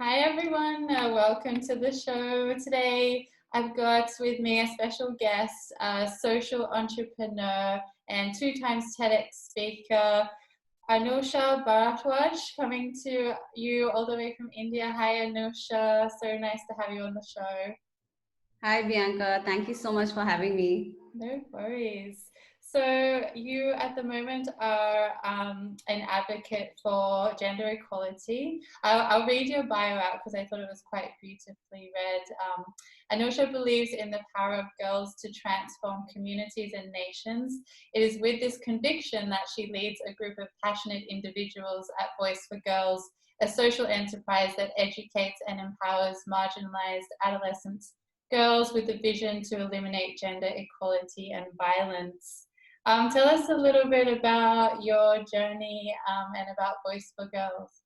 Hi everyone, welcome to the show. Today I've got with me a special guest, a social entrepreneur and two times TEDx speaker, Anusha Bharadwaj, coming to you all the way from India. Hi Anusha, so nice to have you on the show. Hi, Bianca. Thank you so much for having me. No worries. So, you at the moment are an advocate for gender equality. I'll read your bio out because I thought it was quite beautifully read. Anusha believes in the power of girls to transform communities and nations. It is with this conviction that she leads a group of passionate individuals at Voice for Girls, a social enterprise that educates and empowers marginalized adolescents girls with a vision to eliminate gender equality and violence. Tell us a little bit about your journey and about Voice for Girls.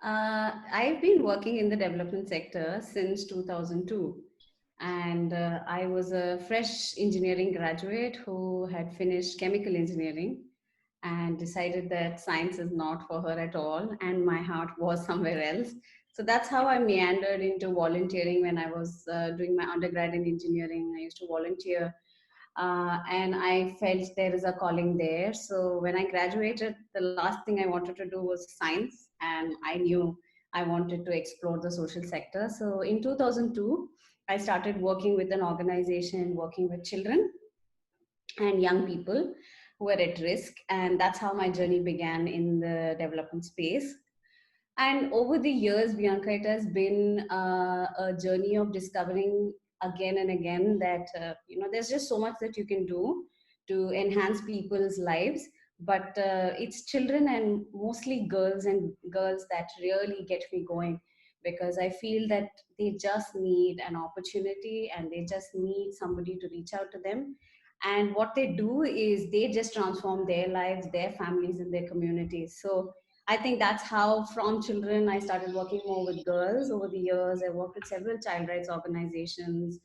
I've been working in the development sector since 2002, and I was a fresh engineering graduate who had finished chemical engineering and decided that science is not for her at all, and my heart was somewhere else. So that's how I meandered into volunteering when I was doing my undergrad in engineering. I used to volunteer and I felt there is a calling there. So when I graduated, the last thing I wanted to do was science, and I knew I wanted to explore the social sector. So in 2002, I started working with an organization working with children and young people who were at risk, and that's how my journey began in the development space. And over the years, Bianca, it has been a journey of discovering again and again that there's just so much that you can do to enhance people's lives. But it's children and mostly girls that really get me going, because I feel that they just need an opportunity and they just need somebody to reach out to them. And what they do is they just transform their lives, their families, and their communities. So I think that's how, from children, I started working more with girls. Over the years, I worked with several child rights organizations,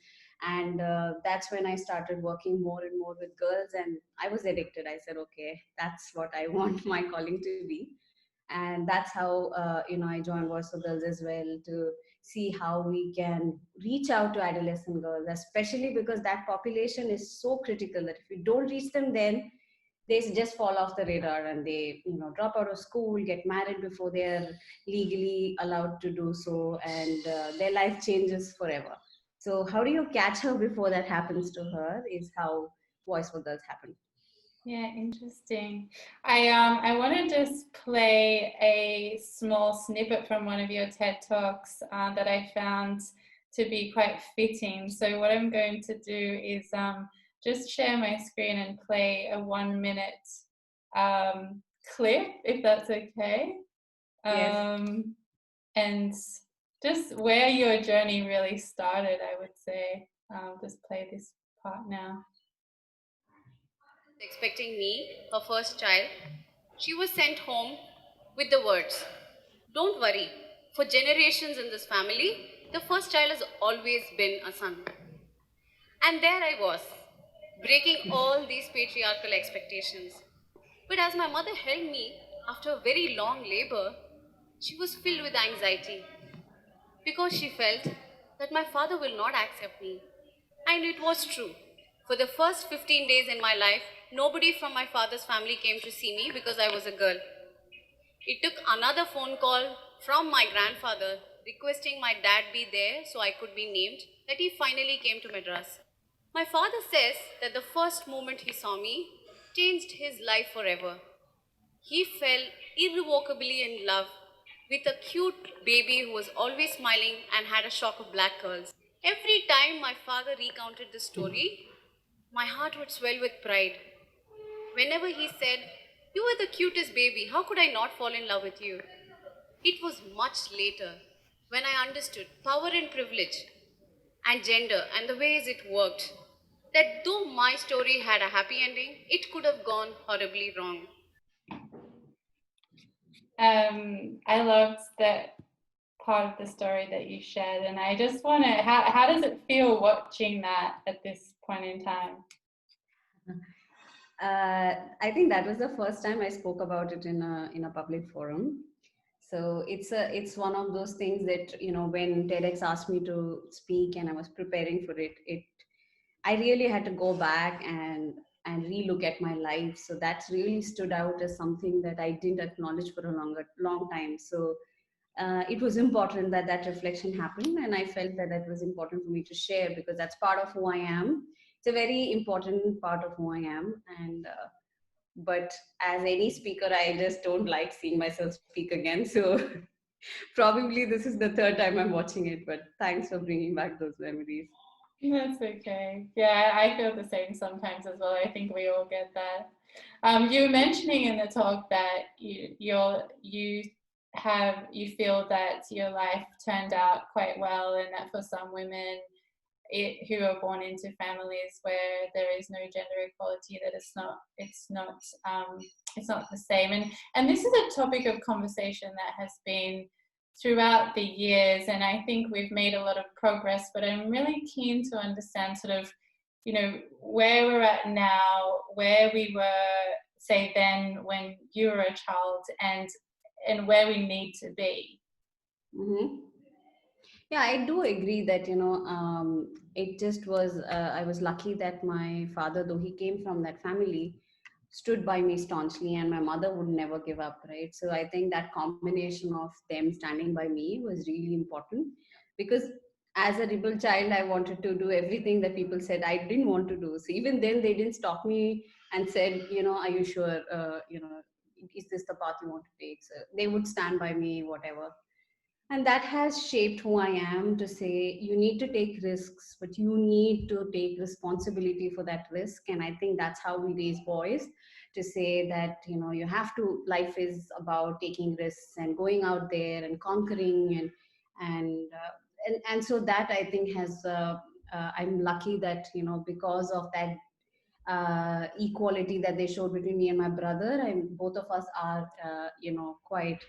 and that's when I started working more and more with girls. And I was addicted. I said, okay, that's what I want my calling to be, and that's how I joined Voice for Girls as well, to see how we can reach out to adolescent girls, especially because that population is so critical that if we don't reach them, then they just fall off the radar and they drop out of school, get married before they're legally allowed to do so, and their life changes forever. So how do you catch her before that happens to her is how Voice for Girls happened. Yeah, interesting. I want to just play a small snippet from one of your TED Talks that I found to be quite fitting. So what I'm going to do is just share my screen and play a 1 minute um, clip, if that's okay. Yes. And just where your journey really started, I would say. Just play this part now. Expecting me, her first child, she was sent home with the words, "Don't worry, for generations in this family, the first child has always been a son." And there I was, breaking all these patriarchal expectations. But as my mother held me after a very long labor, she was filled with anxiety because she felt that my father will not accept me. And it was true. For the first 15 days in my life, nobody from my father's family came to see me because I was a girl. It took another phone call from my grandfather requesting my dad be there so I could be named that he finally came to Madras. My father says that the first moment he saw me changed his life forever. He fell irrevocably in love with a cute baby who was always smiling and had a shock of black curls. Every time my father recounted the story, my heart would swell with pride. Whenever he said, "You are the cutest baby, how could I not fall in love with you?" It was much later when I understood power and privilege and gender and the ways it worked, that though my story had a happy ending, it could have gone horribly wrong. I loved that part of the story that you shared, and I just want to, how does it feel watching that at this point in time? I think that was the first time I spoke about it in a public forum. So it's one of those things that, when TEDx asked me to speak and I was preparing for it I really had to go back and relook at my life. So that's really stood out as something that I didn't acknowledge for a long time. So it was important that that reflection happened, and I felt that that was important for me to share because that's part of who I am. It's a very important part of who I am, and but as any speaker, I just don't like seeing myself speak again. So probably this is the third time I'm watching it. But thanks for bringing back those memories. That's okay. Yeah, I feel the same sometimes as well. I think we all get that. You were mentioning in the talk that you feel that your life turned out quite well, and that for some women who are born into families where there is no gender equality, that it's not the same. And this is a topic of conversation that has been throughout the years, and I think we've made a lot of progress, but I'm really keen to understand sort of, where we're at now, where we were, say, then when you were a child, and where we need to be. Mm-hmm. Yeah, I do agree that, it just was, I was lucky that my father, though he came from that family, stood by me staunchly, and my mother would never give up, right? So I think that combination of them standing by me was really important because as a rebel child, I wanted to do everything that people said I didn't want to do. So even then, they didn't stop me and said, are you sure, is this the path you want to take? So they would stand by me, whatever. And that has shaped who I am, to say you need to take risks, but you need to take responsibility for that risk. And I think that's how we raise boys, to say that, you have to, life is about taking risks and going out there and conquering. And so that I think has, I'm lucky that, because of that equality that they showed between me and my brother, and both of us are, quite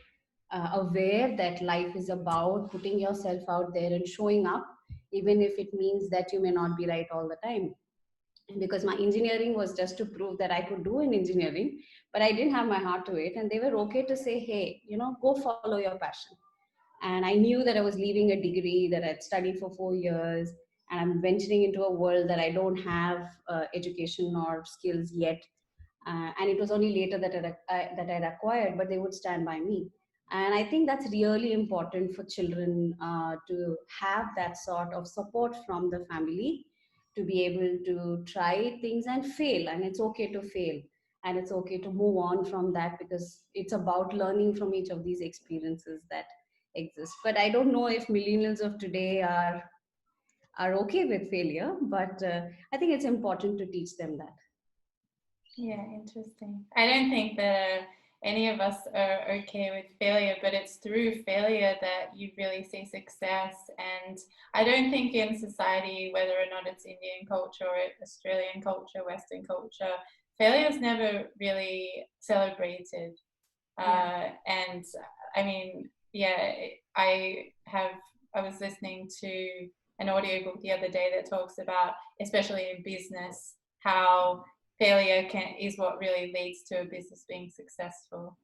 aware that life is about putting yourself out there and showing up, even if it means that you may not be right all the time. Because my engineering was just to prove that I could do an engineering, but I didn't have my heart to it. And they were okay to say, hey, go follow your passion. And I knew that I was leaving a degree that I'd studied for 4 years, and I'm venturing into a world that I don't have education or skills yet. And it was only later that that I'd acquired, but they would stand by me. And I think that's really important for children, to have that sort of support from the family, to be able to try things and fail. And it's okay to fail. And it's okay to move on from that, because it's about learning from each of these experiences that exist. But I don't know if millennials of today are okay with failure, but I think it's important to teach them that. Yeah, interesting. I don't think that any of us are okay with failure, but it's through failure that you really see success. And I don't think in society, whether or not it's Indian culture or Australian culture, Western culture, failure is never really celebrated. And I mean, yeah, I was listening to an audiobook the other day that talks about, especially in business, how failure is what really leads to a business being successful.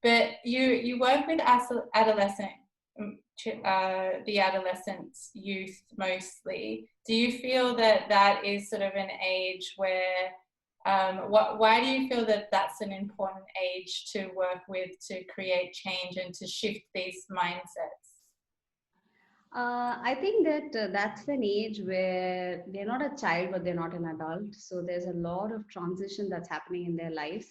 But you work with adolescent, the adolescent youth mostly. Do you feel that that is sort of an age where why do you feel that that's an important age to work with, to create change and to shift these mindsets? I think that that's an age where they're not a child, but they're not an adult. So there's a lot of transition that's happening in their lives.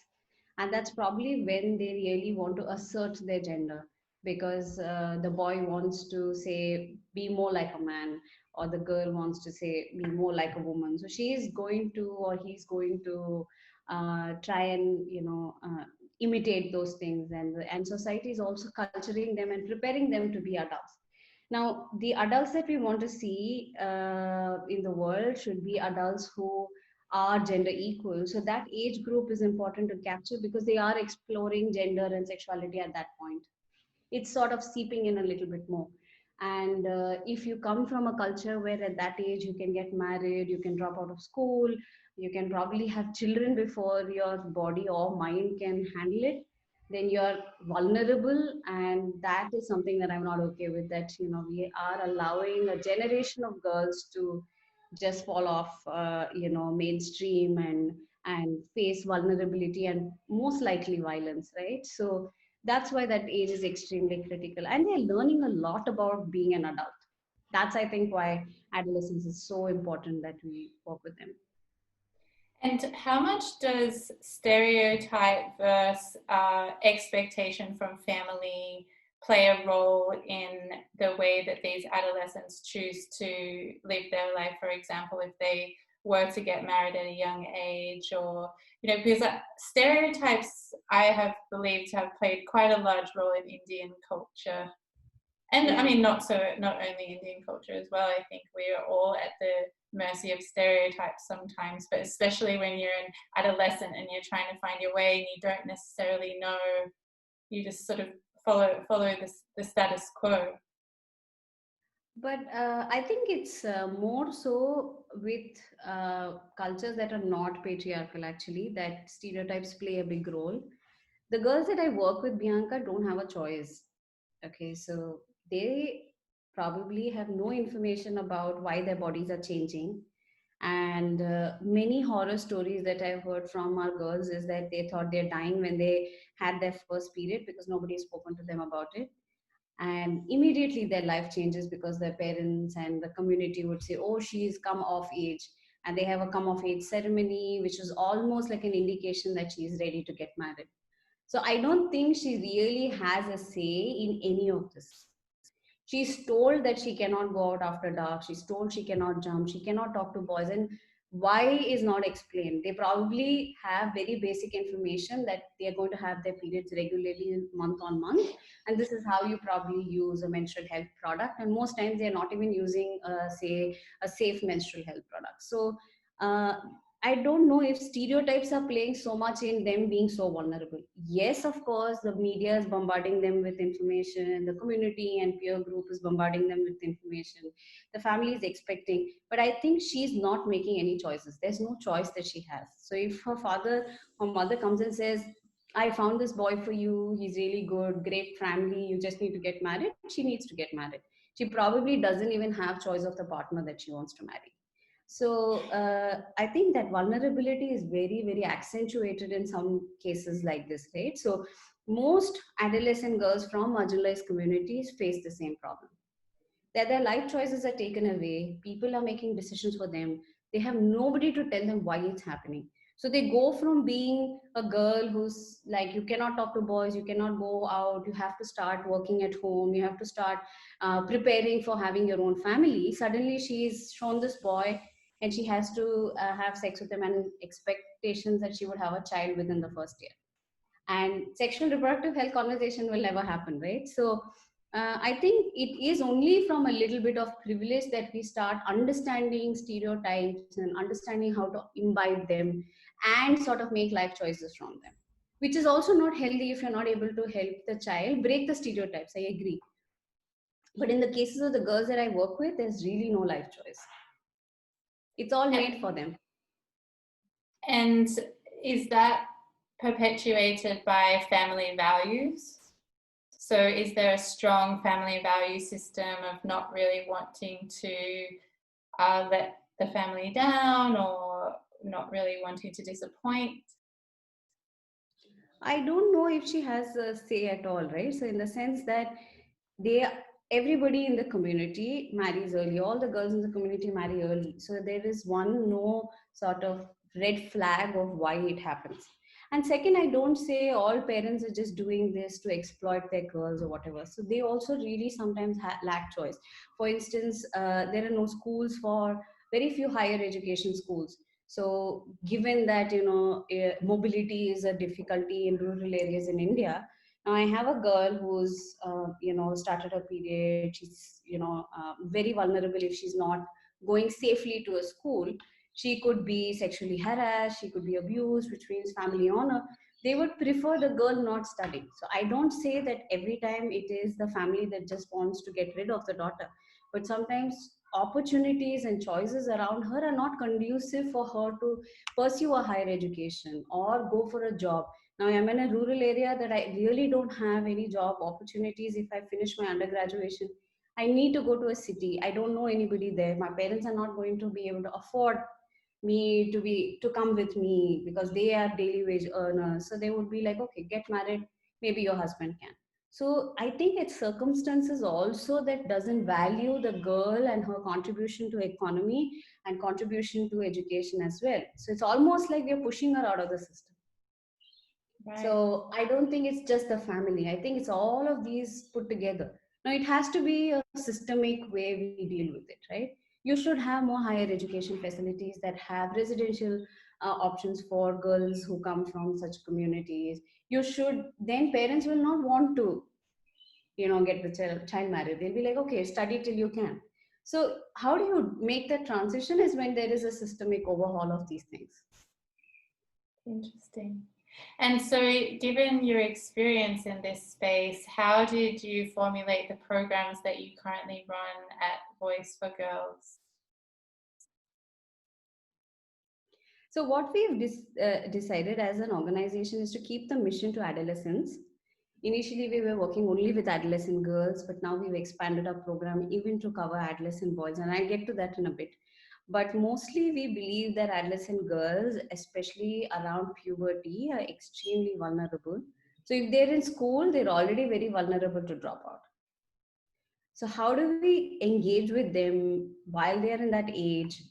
And that's probably when they really want to assert their gender, because the boy wants to say, be more like a man, or the girl wants to say, be more like a woman. So she is going to, or he's going to try and, imitate those things. And society is also culturing them and preparing them to be adults. Now, the adults that we want to see in the world should be adults who are gender equal. So that age group is important to capture, because they are exploring gender and sexuality at that point. It's sort of seeping in a little bit more. And if you come from a culture where at that age you can get married, you can drop out of school, you can probably have children before your body or mind can handle it, then you're vulnerable, and that is something that I'm not okay with, that we are allowing a generation of girls to just fall off mainstream and face vulnerability and most likely violence, right? So that's why that age is extremely critical, and they're learning a lot about being an adult. That's, I think, why adolescence is so important that we work with them. And how much does stereotype versus expectation from family play a role in the way that these adolescents choose to live their life? For example, if they were to get married at a young age, or because stereotypes I have believed to have played quite a large role in Indian culture. And I Yeah. mean, not only Indian culture as well. I think we are all at the mercy of stereotypes sometimes, but especially when you're an adolescent and you're trying to find your way and you don't necessarily know, you just sort of follow the status quo. But I think it's more so with cultures that are not patriarchal, actually, that stereotypes play a big role. The girls that I work with, Bianca, don't have a choice. Okay, so they probably have no information about why their bodies are changing. And many horror stories that I've heard from our girls is that they thought they're dying when they had their first period because nobody has spoken to them about it, and immediately their life changes because their parents and the community would say, oh, she's come of age, and they have a come of age ceremony, which is almost like an indication that she's ready to get married. So I don't think she really has a say in any of this. She's told that she cannot go out after dark. She's told she cannot jump. She cannot talk to boys. And why is not explained. They probably have very basic information that they are going to have their periods regularly, month on month. And this is how you probably use a menstrual health product. And most times they're not even using, say, a safe menstrual health product. So uh, I don't know if stereotypes are playing so much in them being so vulnerable. Yes, of course, the media is bombarding them with information, the community and peer group is bombarding them with information, the family is expecting, but I think she's not making any choices. There's no choice that she has. So if her mother comes and says, I found this boy for you, he's really good, great family, you just need to get married, she needs to get married. She probably doesn't even have choice of the partner that she wants to marry. So I think that vulnerability is very, very accentuated in some cases like this, right? So most adolescent girls from marginalized communities face the same problem. That their life choices are taken away, people are making decisions for them. They have nobody to tell them why it's happening. So they go from being a girl who's like, you cannot talk to boys, you cannot go out, you have to start working at home, you have to start preparing for having your own family. Suddenly she's shown this boy and she has to have sex with him, and expectations that she would have a child within the first year, and sexual reproductive health conversation will never happen, right? So I think it is only from a little bit of privilege that we start understanding stereotypes and understanding how to imbibe them and sort of make life choices from them, which is also not healthy if you're not able to help the child break the stereotypes. I agree. But in the cases of the girls that I work with, there's really no life choice. It's all made for them. And is that perpetuated by family values? So is there a strong family value system of not really wanting to let the family down, or not really wanting to disappoint? I don't know if she has a say at all, right? So in the sense that they everybody in the community marries early. All the girls in the community marry early. So there is one no sort of red flag of why it happens. And second, I don't say all parents are just doing this to exploit their girls or whatever. So they also really sometimes lack choice. For instance, there are no schools for very few higher education schools. So given that mobility is a difficulty in rural areas in India, now I have a girl who's started her period. She's very vulnerable if she's not going safely to a school. She could be sexually harassed. She could be abused, which means family honor. They would prefer the girl not studying. So I don't say that every time it is the family that just wants to get rid of the daughter, but sometimes opportunities and choices around her are not conducive for her to pursue a higher education or go for a job, Now I'm in a rural area that I really don't have any job opportunities. If I finish my undergraduation, I need to go to a city. I don't know anybody there. My parents are not going to be able to afford me to come with me because they are daily wage earners. So they would be like, okay, get married, maybe your husband can. So I think it's circumstances also that doesn't value the girl and her contribution to economy and contribution to education as well. So it's almost like we're pushing her out of the system. Right. So I don't think it's just the family. I think it's all of these put together. Now it has to be a systemic way we deal with it, right? You should have more higher education facilities that have residential options for girls who come from such communities. You should, then parents will not want to, get the child married. They'll be like, okay, study till you can. So how do you make that transition is when there is a systemic overhaul of these things. Interesting. And so, given your experience in this space, how did you formulate the programs that you currently run at Voice for Girls? So what we've decided as an organization is to keep the mission to adolescents. Initially, we were working only with adolescent girls, but now we've expanded our program even to cover adolescent boys, and I'll get to that in a bit. But mostly, we believe that adolescent girls, especially around puberty, are extremely vulnerable. So if they're in school, they're already very vulnerable to drop out. So how do we engage with them while they're in that age,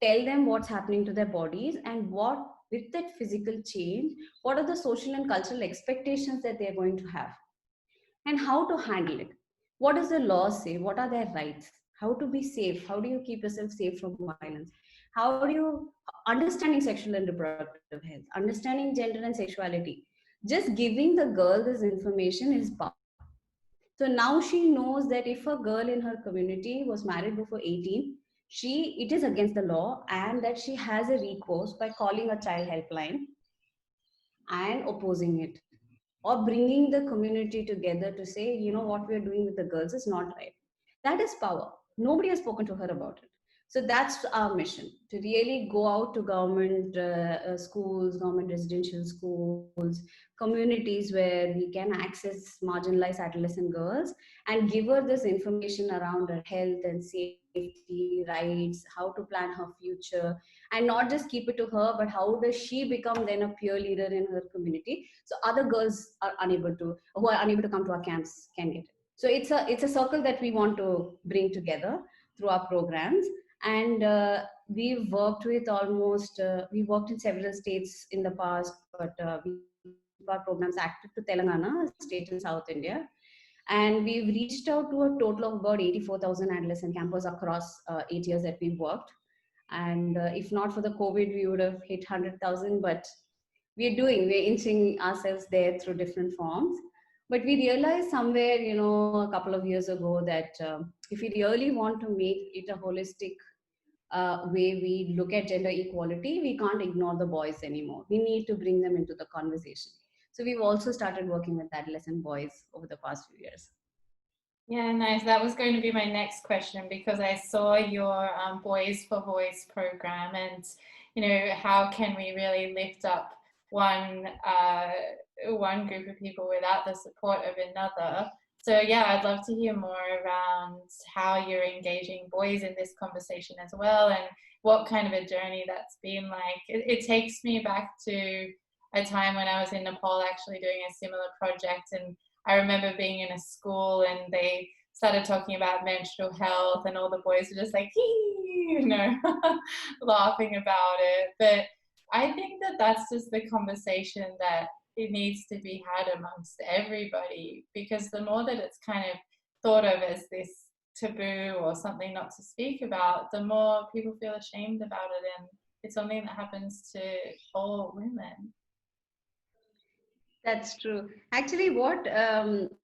tell them what's happening to their bodies and what, with that physical change, what are the social and cultural expectations that they're going to have and how to handle it? What does the law say? What are their rights? How to be safe? How do you keep yourself safe from violence? How do you understanding sexual and reproductive health, understanding gender and sexuality? Just giving the girl this information is powerful. So now she knows that if a girl in her community was married before 18, it is against the law, and that she has a recourse by calling a child helpline and opposing it, or bringing the community together to say, what we are doing with the girls is not right. That is power. Nobody has spoken to her about it. So that's our mission, to really go out to government schools, government residential schools, communities where we can access marginalized adolescent girls and give her this information around her health and safety, rights, how to plan her future, and not just keep it to her, but how does she become then a peer leader in her community, so other girls who are unable to come to our camps can get it. So it's a circle that we want to bring together through our programs. And we've worked in several states in the past, but we keep our programs active to Telangana, a state in South India. And we've reached out to a total of about 84,000 adolescent campers across 8 years that we've worked. And if not for the COVID, we would have hit 100,000, but we're inching ourselves there through different forms. But we realized somewhere, a couple of years ago, that if we really want to make it a holistic way we look at gender equality, we can't ignore the boys anymore. We need to bring them into the conversation. So we've also started working with adolescent boys over the past few years. Yeah, nice. That was going to be my next question, because I saw your Boys for Voice program, and how can we really lift up one group of people without the support of another. So yeah, I'd love to hear more around how you're engaging boys in this conversation as well, and what kind of a journey that's been like. It takes me back to a time when I was in Nepal actually doing a similar project, and I remember being in a school and they started talking about menstrual health, and all the boys were just like, laughing about it. But I think that that's just the conversation that it needs to be had amongst everybody, because the more that it's kind of thought of as this taboo or something not to speak about, the more people feel ashamed about it, and it's something that happens to all women. That's true. Actually, what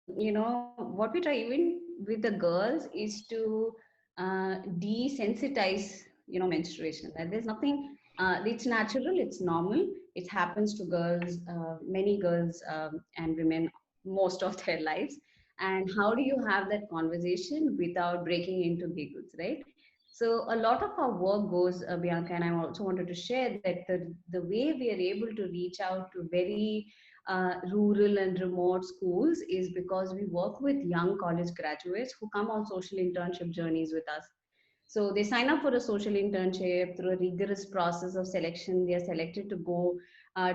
we try even with the girls is to desensitize, menstruation. That there's nothing. It's natural. It's normal. It happens to girls, many girls and women, most of their lives. And how do you have that conversation without breaking into giggles, right? So a lot of our work goes, Bianca, and I also wanted to share that the way we are able to reach out to very rural and remote schools is because we work with young college graduates who come on social internship journeys with us. So they sign up for a social internship through a rigorous process of selection. They are selected to go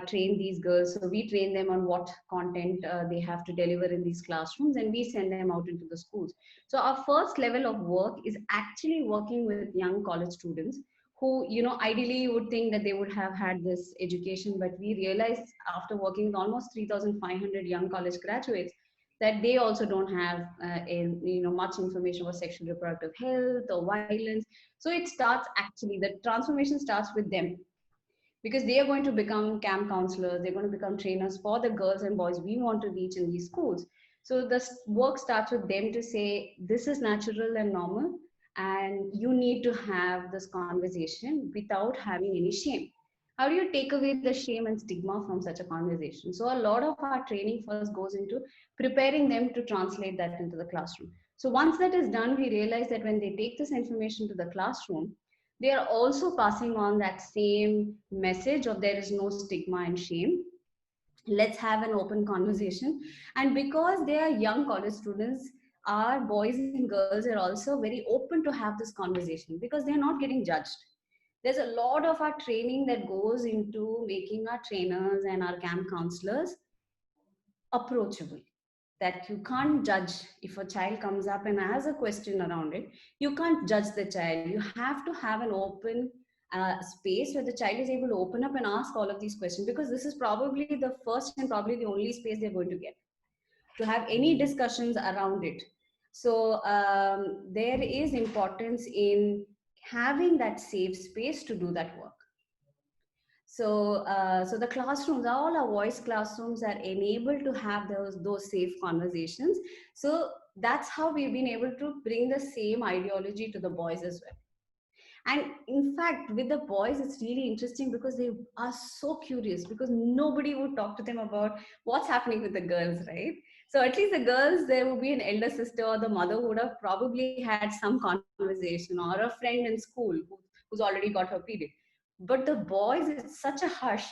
train these girls. So we train them on what content they have to deliver in these classrooms, and we send them out into the schools. So our first level of work is actually working with young college students who, ideally you would think that they would have had this education, but we realized after working with almost 3,500 young college graduates that they also don't have much information about sexual reproductive health or violence. So it starts, actually the transformation starts with them, because they are going to become camp counselors, they're going to become trainers for the girls and boys we want to reach in these schools. So the work starts with them to say this is natural and normal, and you need to have this conversation without having any shame. How do you take away the shame and stigma from such a conversation? So a lot of our training first goes into preparing them to translate that into the classroom. So once that is done, we realize that when they take this information to the classroom, they are also passing on that same message of there is no stigma and shame. Let's have an open conversation. And because they are young college students, our boys and girls are also very open to have this conversation because they're not getting judged. There's a lot of our training that goes into making our trainers and our camp counselors approachable, that you can't judge. If a child comes up and has a question around it, you can't judge the child. You have to have an open space where the child is able to open up and ask all of these questions, because this is probably the first and probably the only space they're going to get to have any discussions around it. So there is importance in having that safe space to do that work. So the classrooms, all our voice classrooms are enabled to have those safe conversations. So that's how we've been able to bring the same ideology to the boys as well. And in fact, with the boys, it's really interesting because they are so curious, because nobody would talk to them about what's happening with the girls, right? So at least the girls, there would be an elder sister or the mother who would have probably had some conversation, or a friend in school who's already got her period. But the boys, it's such a hush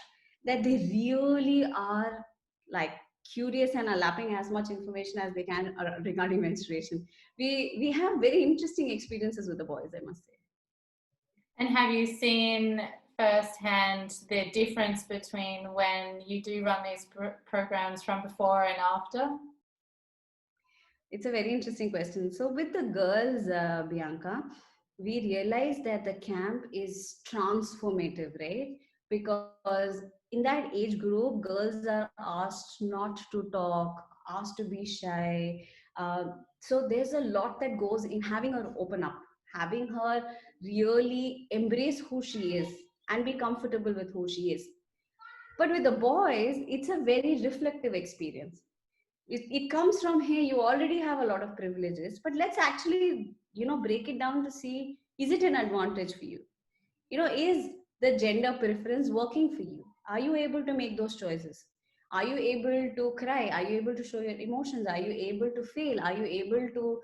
that they really are like curious and are lapping as much information as they can regarding menstruation. We have very interesting experiences with the boys, I must say. And have you seen firsthand the difference between when you do run these programs from before and after? It's a very interesting question. So with the girls, Bianca, we realized that the camp is transformative, right? Because in that age group, girls are asked not to talk, asked to be shy. So there's a lot that goes in having her open up, having her really embrace who she is and be comfortable with who she is. But with the boys, it's a very reflective experience. It comes from, hey, you already have a lot of privileges, but let's actually break it down to see, is it an advantage for you? Is the gender preference working for you? Are you able to make those choices? Are you able to cry? Are you able to show your emotions? Are you able to fail? Are you able to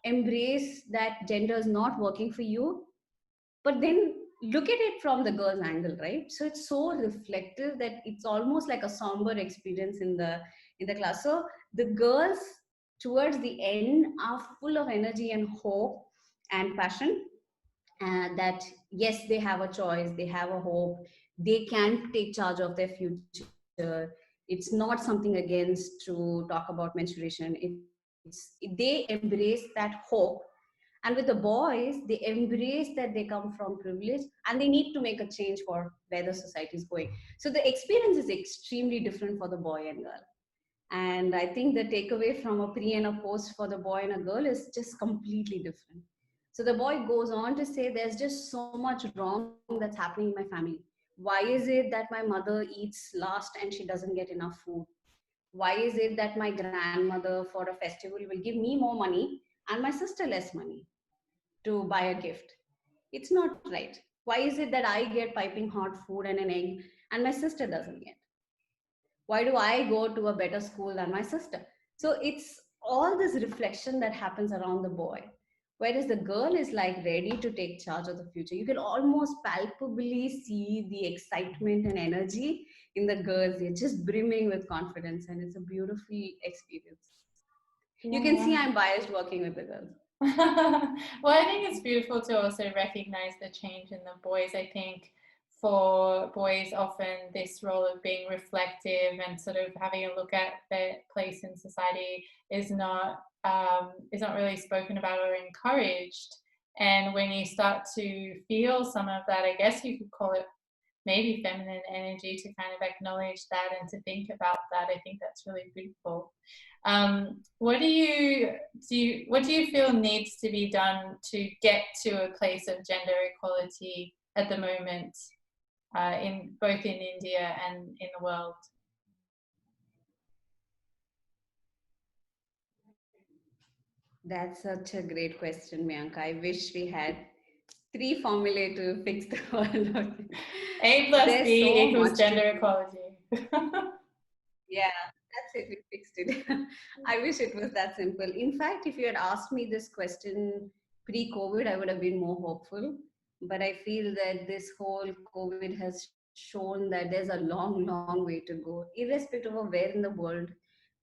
embrace that gender is not working for you, but then look at it from the girl's angle, right? So it's so reflective that it's almost like a somber experience in the class. So the girls towards the end are full of energy and hope and passion, that yes, they have a choice, they have a hope, they can take charge of their future. It's not something against to talk about menstruation. They embrace that hope. And with the boys, they embrace that they come from privilege and they need to make a change for where the society is going. So the experience is extremely different for the boy and girl. And I think the takeaway from a pre and a post for the boy and a girl is just completely different. So the boy goes on to say, there's just so much wrong that's happening in my family. Why is it that my mother eats last and she doesn't get enough food? Why is it that my grandmother for a festival will give me more money and my sister less money to buy a gift? It's not right. Why is it that I get piping hot food and an egg and my sister doesn't get? Why do I go to a better school than my sister? So it's all this reflection that happens around the boy. Whereas the girl is like ready to take charge of the future. You can almost palpably see the excitement and energy in the girls. They're just brimming with confidence, and it's a beautiful experience. You can see Yeah. I'm biased working with the girls. Well, I think it's beautiful to also recognize the change in the boys. I think for boys, often this role of being reflective and sort of having a look at their place in society is not really spoken about or encouraged. And when you start to feel some of that, I guess you could call it maybe feminine energy, to kind of acknowledge that and to think about that. I think that's really beautiful. What do you feel needs to be done to get to a place of gender equality at the moment, in both in India and in the world? That's such a great question, Mayanka. I wish we had three formulae to fix the world. A plus There's B so equals much to gender do. equality. Yeah, that's it. We fixed it. I wish it was that simple. In fact, if you had asked me this question pre-COVID, I would have been more hopeful. But I feel that this whole COVID has shown that there's a long, long way to go. Irrespective of where in the world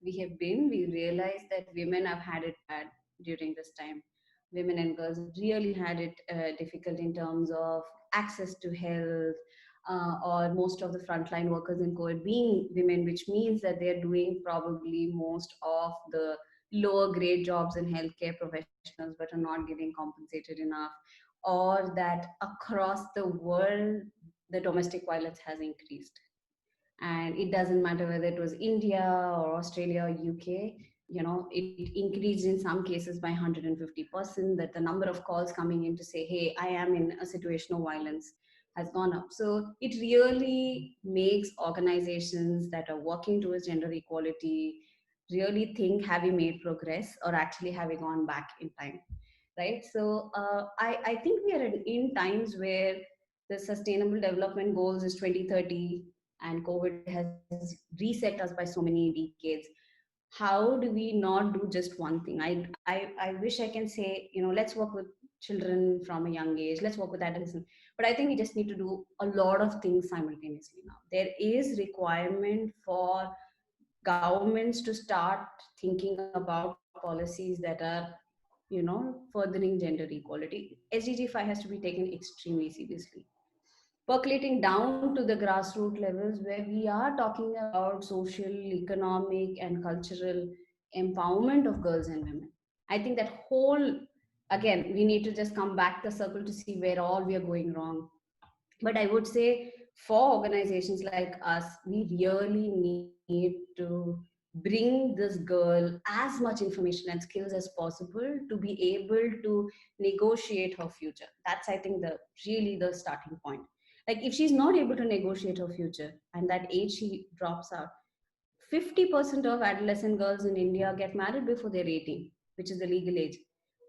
we have been, we realize that women have had it bad during this time. Women and girls really had it difficult in terms of access to health, or most of the frontline workers in COVID being women, which means that they're doing probably most of the lower grade jobs in healthcare professionals but are not getting compensated enough, or that across the world the domestic violence has increased. And it doesn't matter whether it was India or Australia or UK, it increased in some cases by 150%, that the number of calls coming in to say, hey, I am in a situation of violence, has gone up. So it really makes organizations that are working towards gender equality really think, have we made progress or actually have we gone back in time, right? So I think we are in times where the sustainable development goals is 2030, and COVID has reset us by so many decades. How do we not do just one thing? I wish I can say, let's work with children from a young age, let's work with adolescents, but I think we just need to do a lot of things simultaneously now. There is requirement for governments to start thinking about policies that are, furthering gender equality. SDG 5 has to be taken extremely seriously, percolating down to the grassroots levels, where we are talking about social, economic, and cultural empowerment of girls and women. I think that whole, again, we need to just come back the circle to see where all we are going wrong. But I would say for organizations like us, we really need to bring this girl as much information and skills as possible to be able to negotiate her future. That's, I think, the really the starting point. Like, if she's not able to negotiate her future and that age she drops out, 50% of adolescent girls in India get married before they're 18, which is the legal age,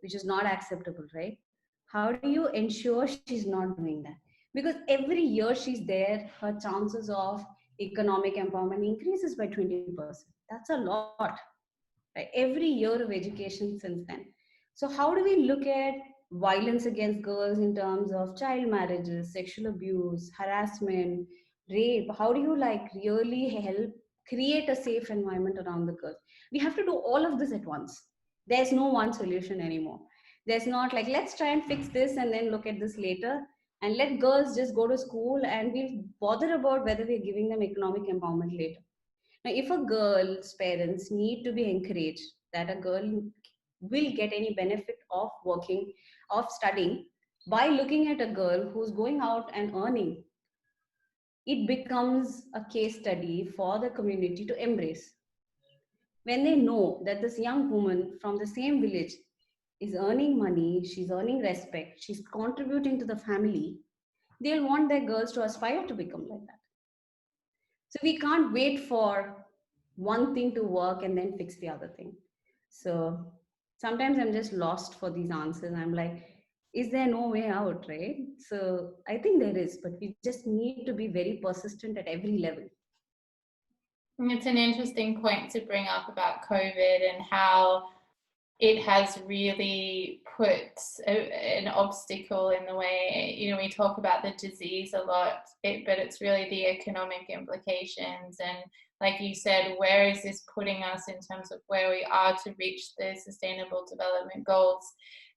which is not acceptable, right? How do you ensure she's not doing that? Because every year she's there, her chances of economic empowerment increases by 20%. That's a lot, right? Every year of education since then. So how do we look at violence against girls in terms of child marriages, sexual abuse, harassment, rape? How do you like really help create a safe environment around the girls? We have to do all of this at once. There's no one solution anymore. There's not like, let's try and fix this and then look at this later, and let girls just go to school and we'll bother about whether we're giving them economic empowerment later. Now, if a girl's parents need to be encouraged that a girl will get any benefit of working, of studying, by looking at a girl who's going out and earning, it becomes a case study for the community to embrace. When they know that this young woman from the same village is earning money, she's earning respect, she's contributing to the family, they'll want their girls to aspire to become like that. So we can't wait for one thing to work and then fix the other thing. So sometimes I'm just lost for these answers. I'm like, is there no way out, right? So I think there is, but we just need to be very persistent at every level. It's an interesting point to bring up about COVID and how it has really put an obstacle in the way, we talk about the disease a lot, but it's really the economic implications. And like you said, where is this putting us in terms of where we are to reach the sustainable development goals?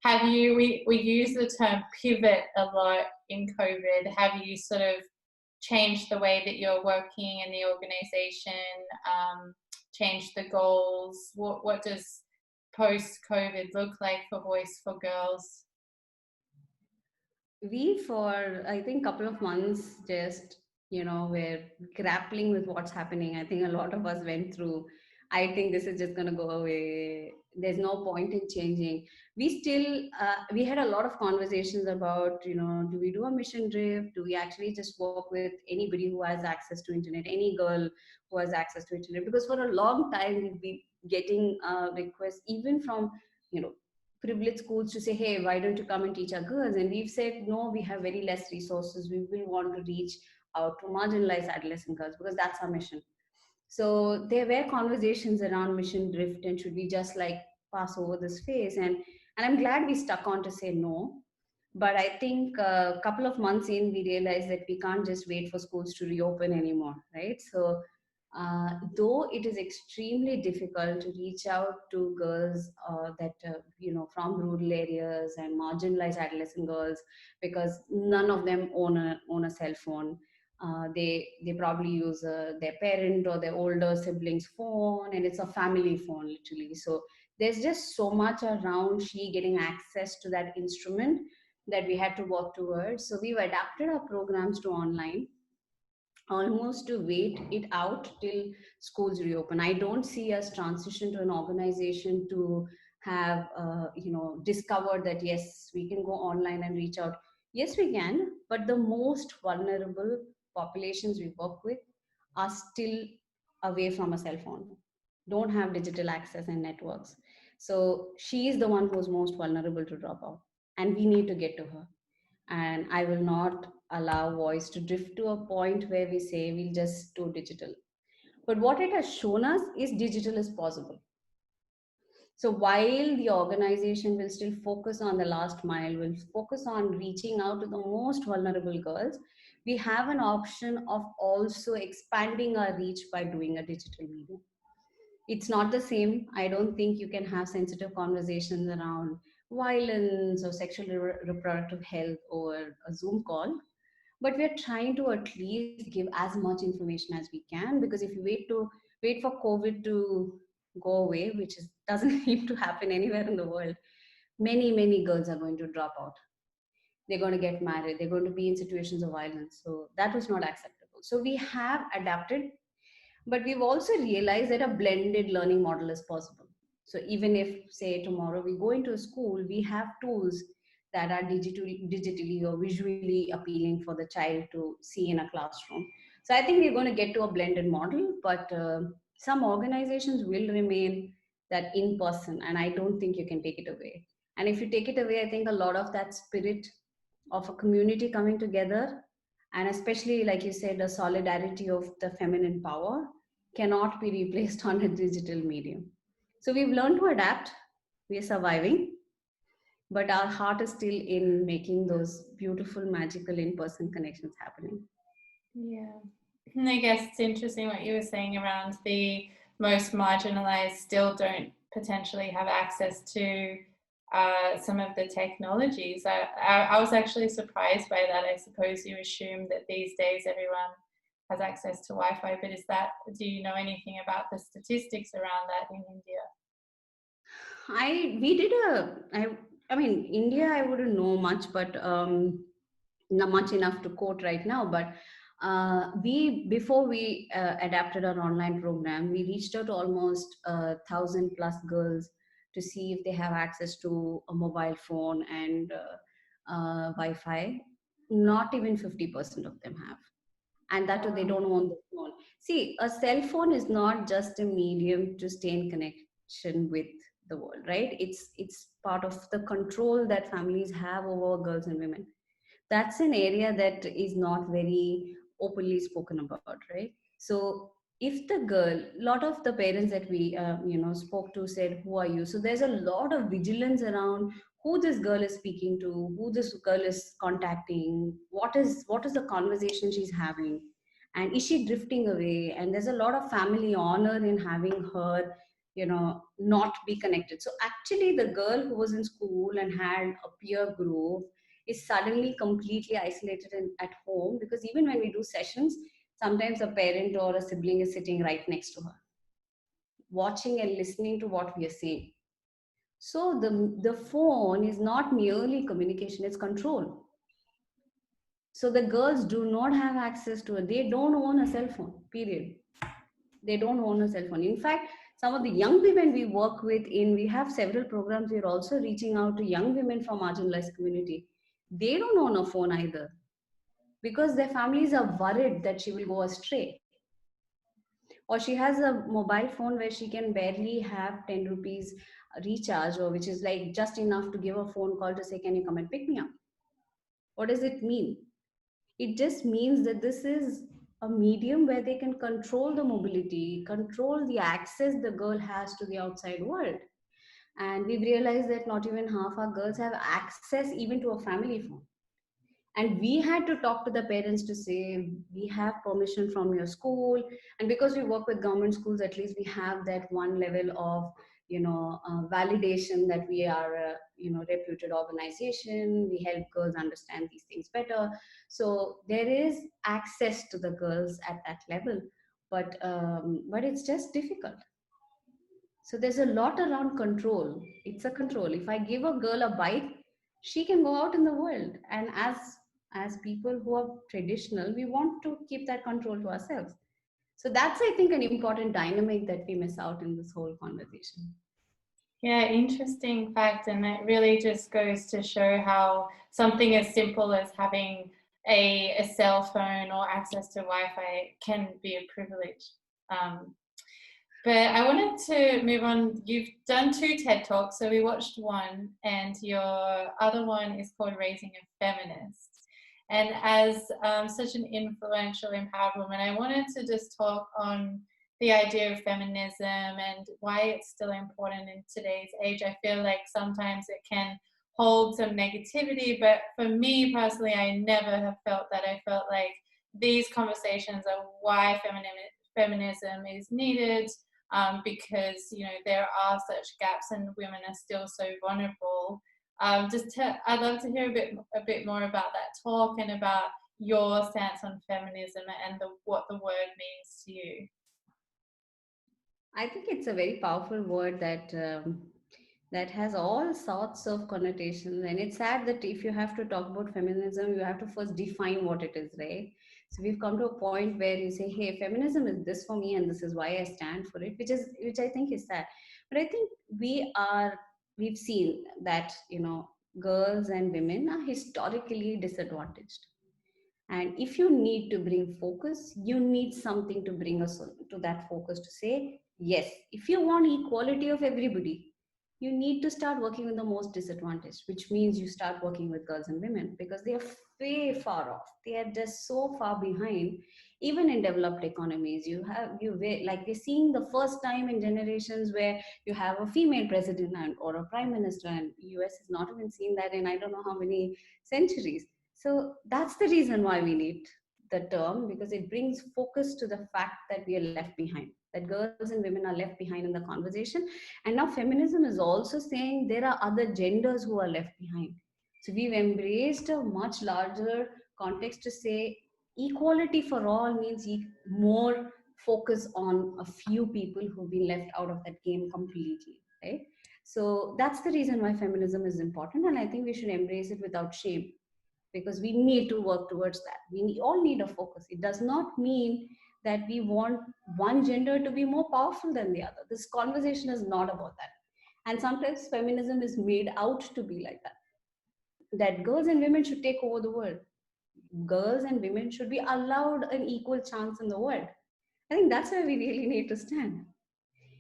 We use the term pivot a lot in COVID. Have you sort of changed the way that you're working in the organization, changed the goals? What does post-COVID look like for Voice for Girls? We, for I think couple of months, just we're grappling with what's happening. I think a lot of us went through, I think this is just going to go away, there's no point in changing. We still we had a lot of conversations about, do we do a mission drift, do we actually just work with anybody who has access to internet, any girl who has access to internet, because for a long time we've been getting requests even from you know privileged schools to say, hey, why don't you come and teach our girls? And we've said, no, we have very less resources. We will want to reach out to marginalized adolescent girls because that's our mission. So there were conversations around mission drift and should we just like pass over this phase? And I'm glad we stuck on to say no. But I think a couple of months in, we realized that we can't just wait for schools to reopen anymore, right? So though it is extremely difficult to reach out to girls that from rural areas and marginalized adolescent girls, because none of them own a cell phone. They probably use their parent or their older sibling's phone, and it's a family phone literally. So there's just so much around she getting access to that instrument that we had to work towards. So we've adapted our programs to online, almost to wait it out till schools reopen. I don't see us transition to an organization to have discovered that yes, we can go online and reach out. Yes, we can, but the most vulnerable populations we work with are still away from a cell phone, don't have digital access and networks. So she is the one who's most vulnerable to drop out, and we need to get to her. And I will not allow voice to drift to a point where we say we'll just do digital. But what it has shown us is digital is possible. So while the organization will still focus on the last mile, will focus on reaching out to the most vulnerable girls, we have an option of also expanding our reach by doing a digital medium. It's not the same. I don't think you can have sensitive conversations around violence or sexual reproductive health over a Zoom call, but we're trying to at least give as much information as we can, because if you wait for COVID to go away, which doesn't seem to happen anywhere in the world, many girls are going to drop out. They're going to get married, they're going to be in situations of violence. So that was not acceptable. So we have adapted, but we've also realized that a blended learning model is possible. So even if, say, tomorrow we go into a school, we have tools that are digitally or visually appealing for the child to see in a classroom. So I think we're going to get to a blended model, but some organizations will remain that in person, and I don't think you can take it away. And if you take it away, I think a lot of that spirit of a community coming together, and especially like you said, the solidarity of the feminine power cannot be replaced on a digital medium. So we've learned to adapt, we are surviving, but our heart is still in making those beautiful, magical in-person connections happening. Yeah. And I guess it's interesting what you were saying around the most marginalized still don't potentially have access to some of the technologies. I was actually surprised by that. I suppose you assume that these days everyone has access to Wi-Fi, but do you know anything about the statistics around that in India? I mean, India, I wouldn't know much, but not much enough to quote right now. But before we adapted our online program, we reached out to almost 1,000 plus girls to see if they have access to a mobile phone and Wi-Fi. Not even 50% of them have, and that too, they don't own the phone. See, a cell phone is not just a medium to stay in connection with the world, right? It's part of the control that families have over girls and women. That's an area that is not very openly spoken about, right? So if the girl, lot of the parents that we spoke to said, who are you? So there's a lot of vigilance around who this girl is speaking to, who this girl is contacting, what is the conversation she's having, and is she drifting away? And there's a lot of family honor in having her not be connected. So actually the girl who was in school and had a peer group is suddenly completely isolated at home, because even when we do sessions, sometimes a parent or a sibling is sitting right next to her, watching and listening to what we are saying. So the phone is not merely communication, it's control. So the girls do not have access to it. They don't own a cell phone, period. They don't own a cell phone. In fact, some of the young women we work with, we have several programs, we're also reaching out to young women from marginalized community. They don't own a phone either, because their families are worried that she will go astray, or she has a mobile phone where she can barely have 10 rupees recharge, or which is like just enough to give a phone call to say, can you come and pick me up? What does it mean? It just means that this is a medium where they can control the mobility, control the access the girl has to the outside world. And we've realized that not even half our girls have access even to a family phone. And we had to talk to the parents to say, we have permission from your school. And because we work with government schools, at least we have that one level of validation that we are a reputed organization. We help girls understand these things better. So there is access to the girls at that level, but it's just difficult. So there's a lot around control. It's a control. If I give a girl a bike, she can go out in the world. And as people who are traditional, we want to keep that control to ourselves. So that's, I think, an important dynamic that we miss out in this whole conversation. Yeah, interesting fact. And it really just goes to show how something as simple as having a cell phone or access to Wi-Fi can be a privilege. But I wanted to move on. You've done 2 TED Talks, so we watched one, and your other one is called Raising a Feminist. And as such an influential, empowered woman, I wanted to just talk on the idea of feminism and why it's still important in today's age. I feel like sometimes it can hold some negativity, but for me personally, I never have felt that. I felt like these conversations are why feminism is needed, because there are such gaps and women are still so vulnerable. I'd love to hear a bit more about that talk and about your stance on feminism and what the word means to you. I think it's a very powerful word that has all sorts of connotations, and it's sad that if you have to talk about feminism, you have to first define what it is, right? So we've come to a point where you say, "Hey, feminism is this for me, and this is why I stand for it," which I think is sad. But I think we've seen that girls and women are historically disadvantaged. And if you need to bring focus, you need something to bring us to that focus to say, yes, if you want equality of everybody, you need to start working with the most disadvantaged, which means you start working with girls and women, because they are way far off. They are just so far behind. Even in developed economies, like we're seeing the first time in generations where you have a female president or a prime minister, and US has not even seen that in I don't know how many centuries. So that's the reason why we need the term, because it brings focus to the fact that we are left behind, that girls and women are left behind in the conversation. And now feminism is also saying there are other genders who are left behind. So we've embraced a much larger context to say equality for all means more focus on a few people who've been left out of that game completely, right? So that's the reason why feminism is important, and I think we should embrace it without shame, because we need to work towards that. All need a focus. It does not mean that we want one gender to be more powerful than the other. This conversation is not about that. And sometimes feminism is made out to be like that girls and women should take over the world. Girls and women should be allowed an equal chance in the world. I think that's where we really need to stand.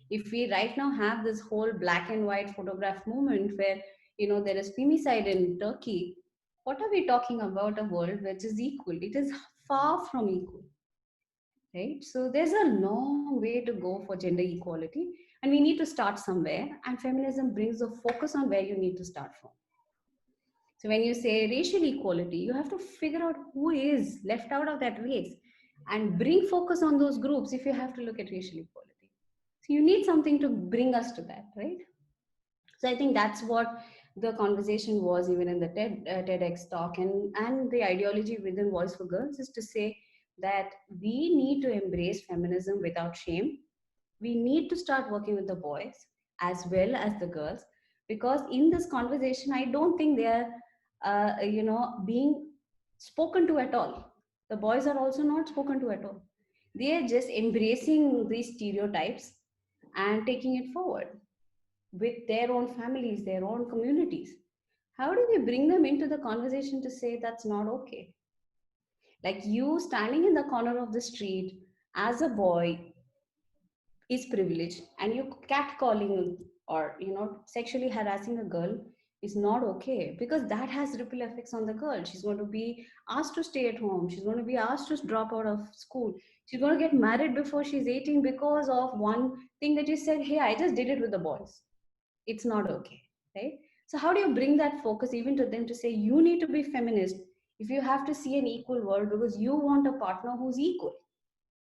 If we right now have this whole black and white photograph movement where there is femicide in Turkey, what are we talking about? A world which is equal? It is far from equal. right? So there's a long way to go for gender equality, and we need to start somewhere. And feminism brings the focus on where you need to start from. So when you say racial equality, you have to figure out who is left out of that race and bring focus on those groups if you have to look at racial equality. So you need something to bring us to that, right? So I think that's what the conversation was even in the TEDx talk, and the ideology within Voice for Girls is to say that we need to embrace feminism without shame. We need to start working with the boys as well as the girls, because in this conversation I don't think they are being spoken to at all. The boys are also not spoken to at all. They are just embracing these stereotypes and taking it forward with their own families, their own communities. How do we bring them into the conversation to say that's not okay? Like, you standing in the corner of the street as a boy is privilege, and you catcalling or sexually harassing a girl is not okay, because that has ripple effects on the girl. She's going to be asked to stay at home, she's going to be asked to drop out of school, she's going to get married before she's 18 because of one thing that you said, hey, I just did it with the boys. It's not okay, right? So how do you bring that focus even to them to say you need to be feminist if you have to see an equal world because you want a partner who's equal,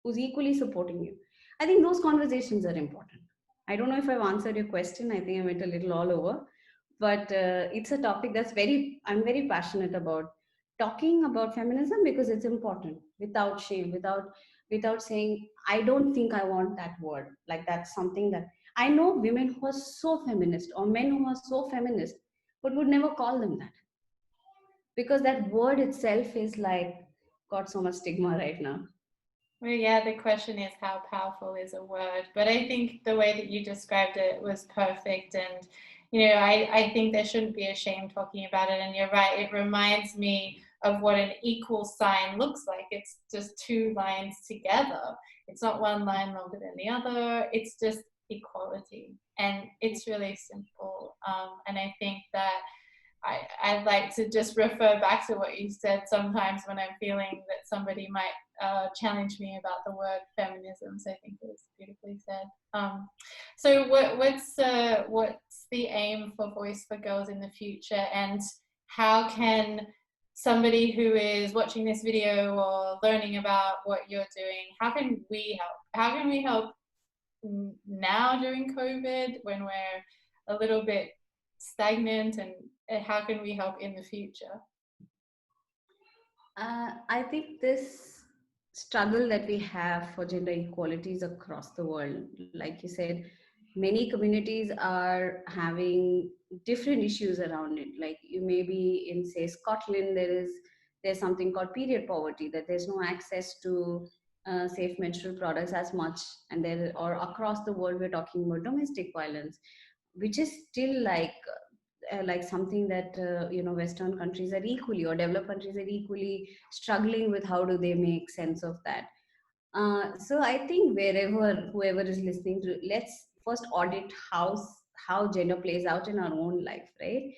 who's equally supporting you? I think those conversations are important. I don't know if I've answered your question. I think I went a little all over, but it's a topic that's I'm very passionate about talking about feminism, because it's important without shame, without saying, I don't think I want that word. Like, that's something that I know women who are so feminist or men who are so feminist, but would never call them that, because that word itself is like got so much stigma right now. Well, yeah, the question is how powerful is a word? But I think the way that you described it was perfect. And, I think there shouldn't be a shame talking about it. And you're right, it reminds me of what an equal sign looks like. It's just two lines together. It's not one line longer than the other. It's just equality. And it's really simple. And I think that I like to just refer back to what you said sometimes when I'm feeling that somebody might challenge me about the word feminism. So I think it was beautifully said. So what's the aim for Voice for Girls in the future, and how can somebody who is watching this video or learning about what you're doing, how can we help? How can we help now during COVID when we're a little bit stagnant, and how can we help in the future? I think this struggle that we have for gender equality is across the world. Like you said, many communities are having different issues around it. Like, you may be in, say, Scotland, there's something called period poverty, that there's no access to safe menstrual products as much, and there, or across the world we're talking about domestic violence, which is still like something that Western countries are equally, or developed countries are equally struggling with. How do they make sense of that? So I think wherever, whoever is listening to, let's first audit how gender plays out in our own life, right?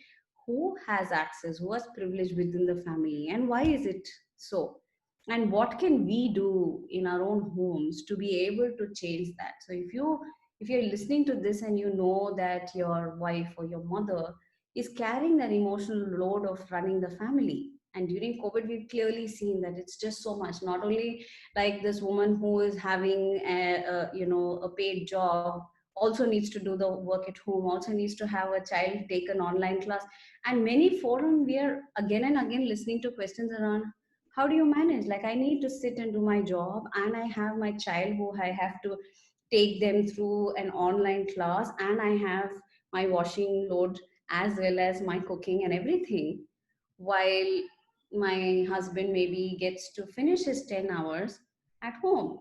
Who has access, who has privilege within the family, and why is it so? And what can we do in our own homes to be able to change that? So if you're listening to this and you know that your wife or your mother is carrying that emotional load of running the family, and during COVID we've clearly seen that it's just so much. Not only like this woman who is having a paid job also needs to do the work at home, also needs to have a child take an online class, and many forum we are again and again listening to questions around, how do you manage? Like, I need to sit and do my job, and I have my child who I have to take them through an online class, and I have my washing load as well as my cooking and everything, while my husband maybe gets to finish his 10 hours at home.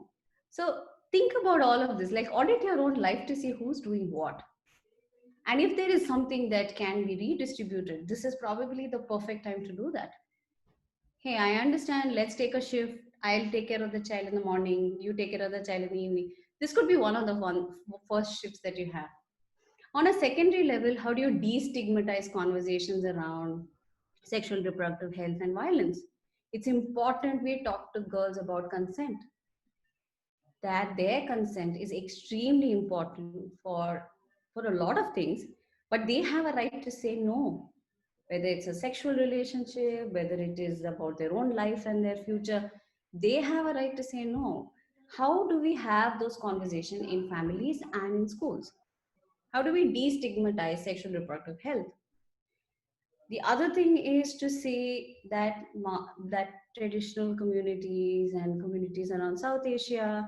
So think about all of this, like audit your own life to see who's doing what. And if there is something that can be redistributed, this is probably the perfect time to do that. Hey, I understand, let's take a shift. I'll take care of the child in the morning, you take care of the child in the evening. This could be one of the first shifts that you have. On a secondary level, how do you destigmatize conversations around sexual reproductive health and violence? It's important we talk to girls about consent. that their consent is extremely important for a lot of things, but they have a right to say no, whether it's a sexual relationship, whether it is about their own life and their future, they have a right to say no. How do we have those conversations in families and in schools? How do we destigmatize sexual reproductive health? The other thing is to say that that traditional communities and communities around South Asia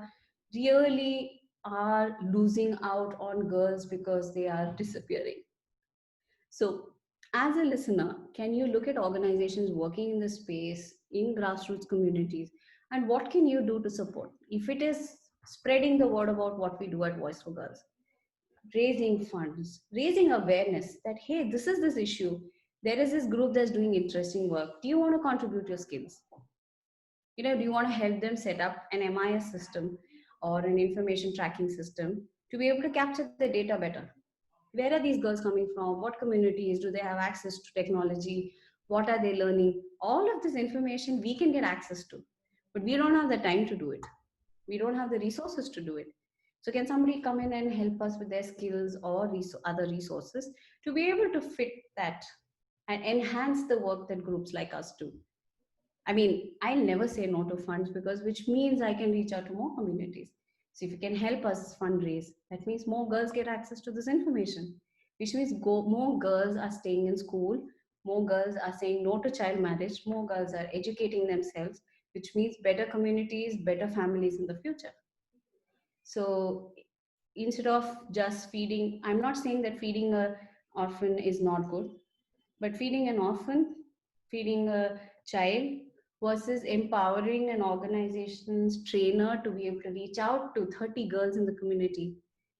really are losing out on girls because they are disappearing. So, as a listener, can you look at organizations working in the space in grassroots communities, and what can you do to support? If it is spreading the word about what we do at Voice for Girls, raising funds, raising awareness that, hey, this is this issue. There is this group that's doing interesting work. Do you want to contribute your skills? Do you want to help them set up an MIS system or an information tracking system to be able to capture the data better? Where are these girls coming from? What communities? Do they have access to technology? What are they learning? All of this information we can get access to, but we don't have the time to do it. We don't have the resources to do it. So can somebody come in and help us with their skills or other resources to be able to fit that and enhance the work that groups like us do? I mean, I'll never say no to funds, because which means I can reach out to more communities. So if you can help us fundraise, that means more girls get access to this information, which means more girls are staying in school, more girls are saying no to child marriage, more girls are educating themselves, which means better communities, better families in the future. So instead of just feeding, I'm not saying that feeding a orphan is not good, but feeding an orphan, feeding a child versus empowering an organization's trainer to be able to reach out to 30 girls in the community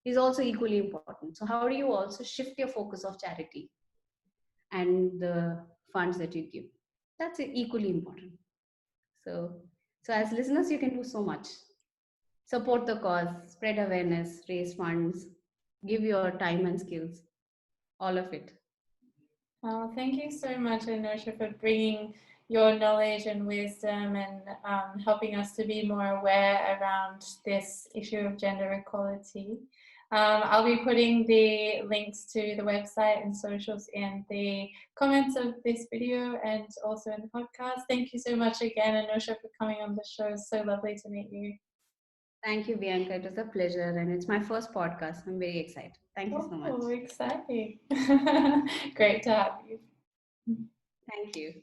is also equally important. So how do you also shift your focus of charity and the funds that you give? That's equally important. So, so as listeners, you can do so much. Support the cause, spread awareness, raise funds, give your time and skills, all of it. Oh, thank you so much, Anusha, for bringing your knowledge and wisdom and helping us to be more aware around this issue of gender equality. I'll be putting the links to the website and socials in the comments of this video and also in the podcast. Thank you so much again, Anusha, for coming on the show. It's so lovely to meet you. Thank you, Bianca. It was a pleasure, and it's my first podcast. I'm very excited. Thank you so much. Oh, exciting. Great to have you. Thank you.